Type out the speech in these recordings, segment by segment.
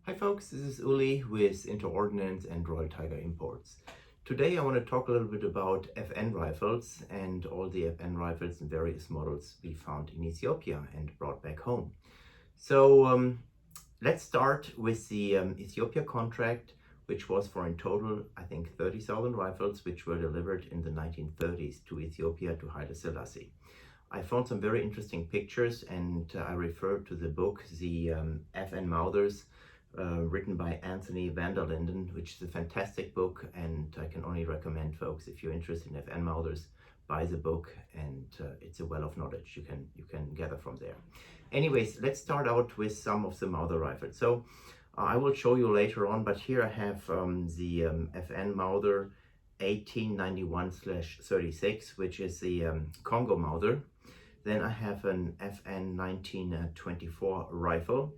Hi folks, this is Uli with Interordnance and Royal Tiger Imports. Today I want to talk a little bit about FN rifles and all the FN rifles and various models we found in Ethiopia and brought back home. So let's start with the Ethiopia contract, which was for in total, I think, 30,000 rifles, which were delivered in the 1930s to Ethiopia, to Haile Selassie. I found some very interesting pictures, and I referred to the book, the FN Mausers, written by Anthony van der Linden, which is a fantastic book, and I can only recommend folks, if you're interested in FN Mausers, buy the book, and it's a well of knowledge you can gather from there. Anyways, let's start out with some of the Mauser rifles. So I will show you later on, but here I have the FN Mauser 1891/36, which is the CONGO Mauser. Then I have an FN 1924 rifle.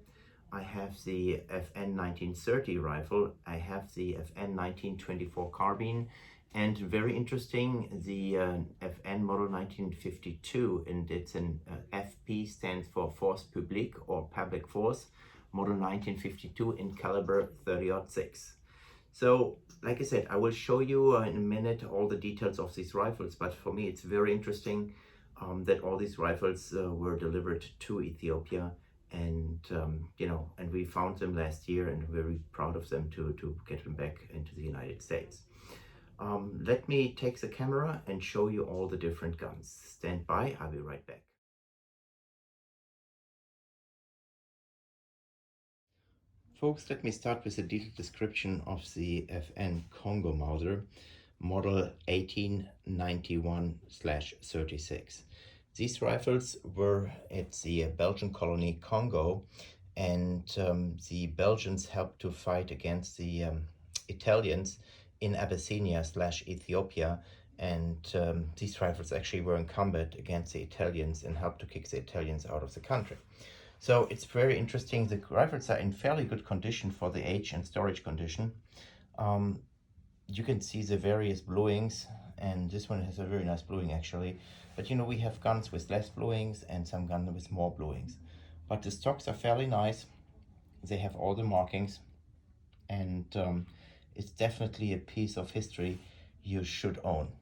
I have the FN 1930 rifle. I have the FN 1924 carbine. And very interesting, the FN model 1952, and it's an FP stands for Force Publique or Public Force, model 1952 in caliber 30-06. So, like I said, I will show you in a minute all the details of these rifles, but for me it's very interesting that all these rifles were delivered to Ethiopia, and and we found them last year, and we're very proud of them to get them back into the United States. Let me take the camera and show you all the different guns. Stand by, I'll be right back. Folks, let me start with a detailed description of the FN CONGO Mauser, model 1891/36. These rifles were at the Belgian colony Congo, and the Belgians helped to fight against the Italians in Abyssinia/Ethiopia, and these rifles actually were in combat against the Italians and helped to kick the Italians out of the country. So it's very interesting. The rifles are in fairly good condition for the age and storage condition. You can see the various bluings, and this one has a very nice bluing actually. But we have guns with less bluings and some guns with more bluings. But the stocks are fairly nice. They have all the markings, and it's definitely a piece of history you should own.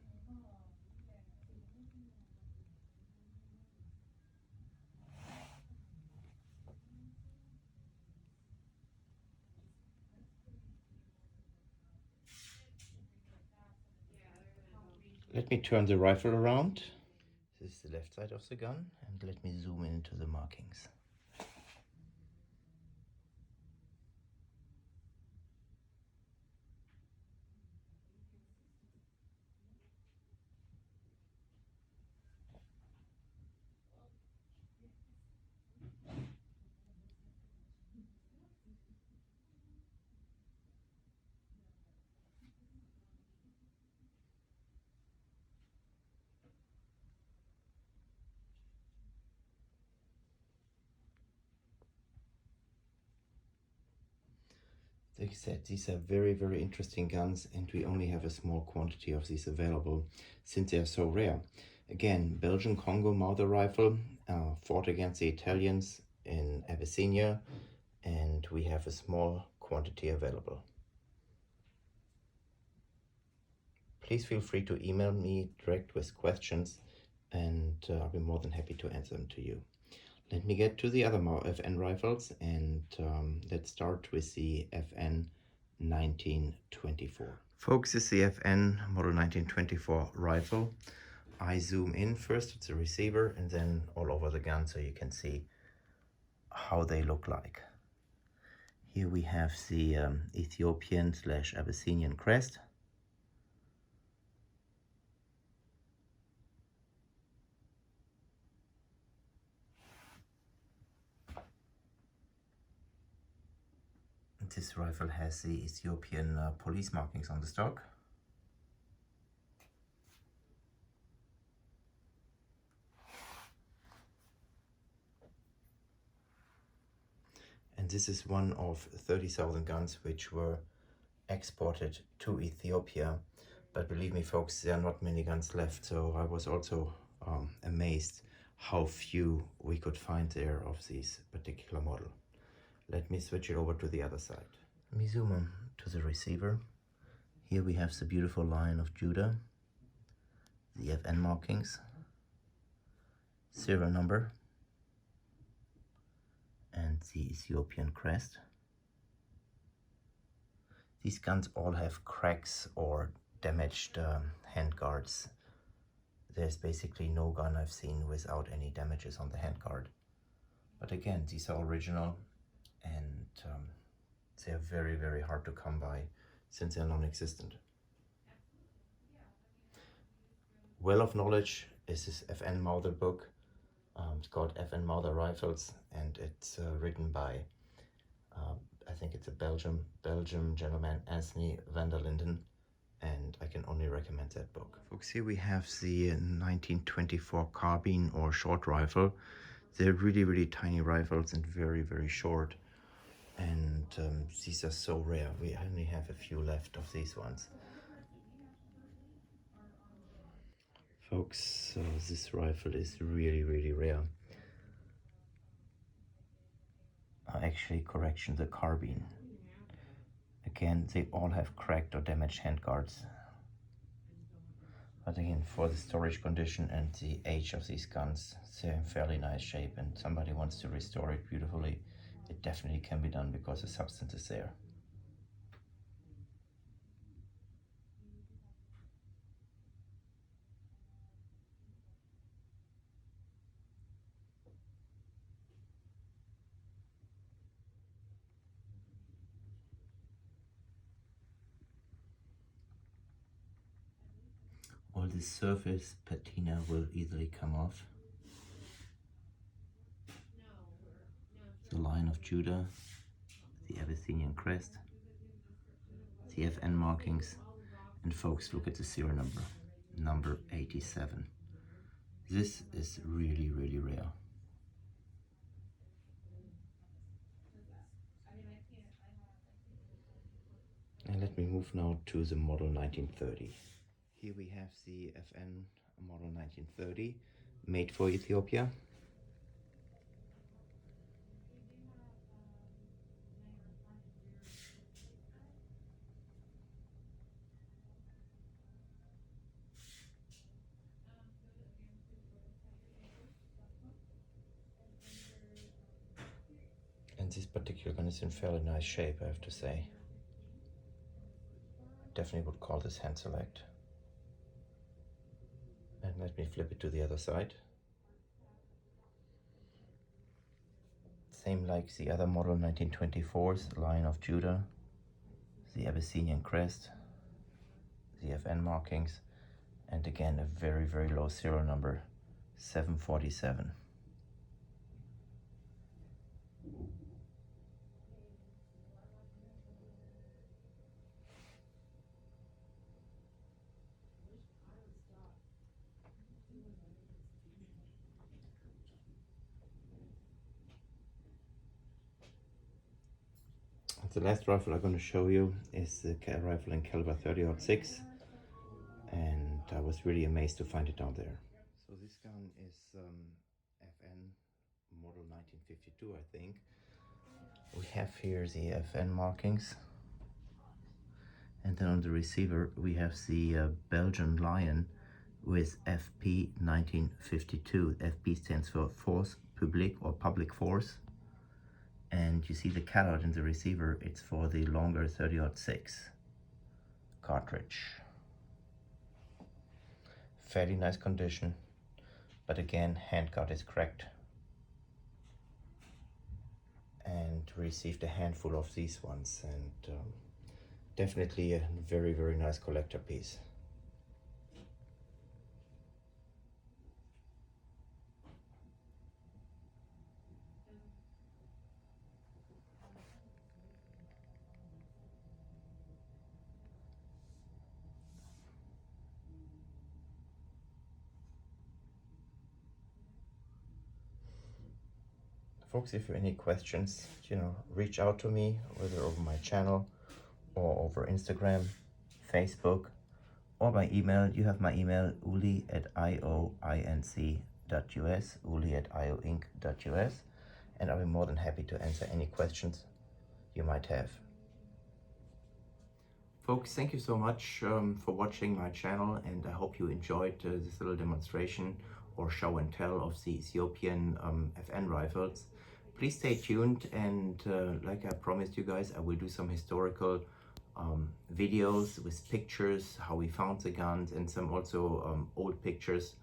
Let me turn the rifle around. This is the left side of the gun, and let me zoom into the markings. Like I said, these are very, very interesting guns, and we only have a small quantity of these available since they are so rare. Again, Belgian Congo Mauser rifle, fought against the Italians in Abyssinia, and we have a small quantity available. Please feel free to email me direct with questions, and I'll be more than happy to answer them to you. Let me get to the other FN rifles, and let's start with the FN 1924. Folks, this is the FN model 1924 rifle. I zoom in first at the receiver and then all over the gun so you can see how they look like. Here we have the Ethiopian/Abyssinian crest. This rifle has the Ethiopian police markings on the stock. And this is one of 30,000 guns which were exported to Ethiopia. But believe me folks, there are not many guns left, so I was also amazed how few we could find there of this particular model. Let me switch it over to the other side. Let me zoom on to the receiver. Here we have the beautiful Lion of Judah, the FN markings, serial number, and the Ethiopian crest. These guns all have cracks or damaged handguards. There's basically no gun I've seen without any damages on the handguard. But again, these are original, and they're very, very hard to come by since they're non-existent. Well of knowledge is this FN Mauser book. It's called FN Mauser Rifles, and it's written by I think it's a Belgium gentleman, Anthony van der Linden, and I can only recommend that book. Folks, here we have the 1924 carbine or short rifle. They're really, really tiny rifles and very, very short. And these are so rare. We only have a few left of these ones. Folks, so this rifle is really, really rare. Actually, correction, the carbine. Again, they all have cracked or damaged handguards. But again, for the storage condition and the age of these guns, they're in fairly nice shape, and somebody wants to restore it beautifully, it definitely can be done because the substance is there. All this surface patina will easily come off. The Lion of Judah, the Abyssinian crest, the FN markings, and folks, look at the serial number, number 87. This is really, really rare. And let me move now to the model 1930. Here we have the FN model 1930, made for Ethiopia. And this particular gun is in fairly nice shape, I have to say. Definitely would call this hand select. And let me flip it to the other side. Same like the other model 1924s, Lion of Judah, the Abyssinian crest, the FN markings, and again a very, very low serial number, 747. The last rifle I'm going to show you is the rifle in caliber 30-06, and I was really amazed to find it down there. So this gun is FN model 1952, I think. We have here the FN markings, and then on the receiver we have the Belgian Lion with FP 1952. FP stands for Force Publique or Public Force. And you see the cutout in the receiver, it's for the longer 30-06 cartridge. Fairly nice condition, but again, handguard is cracked. And received a handful of these ones, and definitely a very, very nice collector piece. Folks, if you have any questions, reach out to me, whether over my channel or over Instagram, Facebook, or by email. You have my email, uli@ioinc.us, uli@ioinc.us. and I'll be more than happy to answer any questions you might have. Folks, thank you so much for watching my channel, and I hope you enjoyed this little demonstration or show and tell of the Ethiopian FN rifles. Please stay tuned, and like I promised you guys, I will do some historical videos with pictures, how we found the guns, and some also old pictures,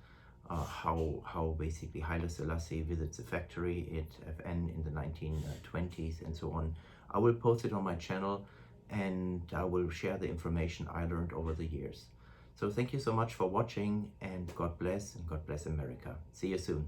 how basically Haile Selassie visits the factory at FN in the 1920s and so on. I will post it on my channel, and I will share the information I learned over the years. So thank you so much for watching, and God bless America. See you soon.